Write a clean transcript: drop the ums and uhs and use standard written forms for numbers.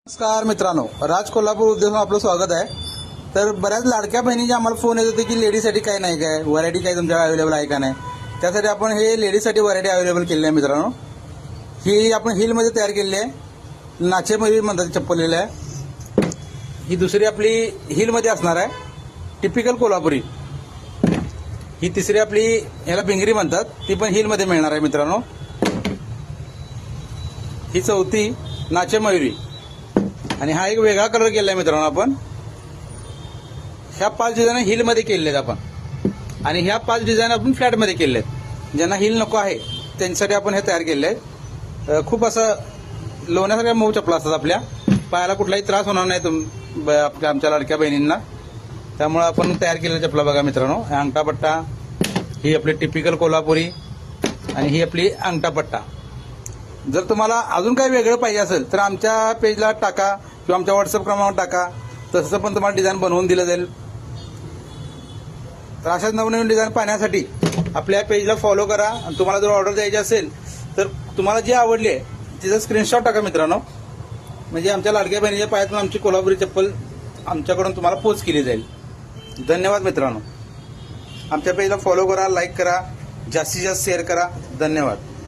नमस्कार मित्रांनो, राज कोल्हापूर उद्योगात आपलं स्वागत आहे. तर बऱ्याच लाडक्या बहिणींचे आम्हाला फोन येत होते की लेडीजसाठी काय नाही, काय व्हरायटी काय तुमच्याकडे अवेलेबल आहे का नाही. त्यासाठी आपण हे लेडीजसाठी व्हरायटी अवेलेबल केली आहे मित्रांनो. ही आपण हिलमध्ये तयार केलेली आहे. नाचेमयूरी म्हणतात चप्पल आहे ही. दुसरी आपली हिलमध्ये असणार आहे, टिपिकल कोल्हापुरी. ही तिसरी आपली याला भिंगरी म्हणतात, ती पण हिलमध्ये मिळणार आहे मित्रांनो. ही चौथी नाचेमयूरी. आणि हा एक वेगळा कलर केला आहे मित्रांनो आपण. ह्या 5 डिझाईन हिलमध्ये केलेले आहेत आपण, आणि ह्या 5 डिझाईन आपण फ्लॅटमध्ये केले आहेत. ज्यांना हिल नको आहे त्यांच्यासाठी आपण हे तयार केले आहेत. खूप असं लोण्यासारख्या मऊ चपला असतात, आपल्या पायाला कुठलाही त्रास होणार नाही आमच्या लाडक्या बहिणींना. त्यामुळे आपण तयार केलेल्या चपला बघा मित्रांनो. अंगठापट्टा, ही आपली टिपिकल कोल्हापुरी, आणि ही आपली अंगठापट्टा. जर तुम्हाला अजून काही वेगळं पाहिजे असेल तर आमच्या पेजला टाका किंवा आमच्या व्हॉट्सअप क्रमांकावर टाका, तसं पण तुम्हाला डिझाईन बनवून दिलं जाईल. तर अशाच नवनवीन डिझाईन पाहण्यासाठी आपल्या पेजला फॉलो करा. आणि तुम्हाला जर ऑर्डर द्यायची असेल तर तुम्हाला जी आवडली आहे तिचा स्क्रीनशॉट टाका मित्रांनो. म्हणजे आमच्या लाडक्या बहिणीच्या पायातून आमची कोल्हापुरी चप्पल आमच्याकडून तुम्हाला पोच केली जाईल. धन्यवाद मित्रांनो. आमच्या पेजला फॉलो करा, लाईक करा, जास्तीत जास्त शेअर करा. धन्यवाद.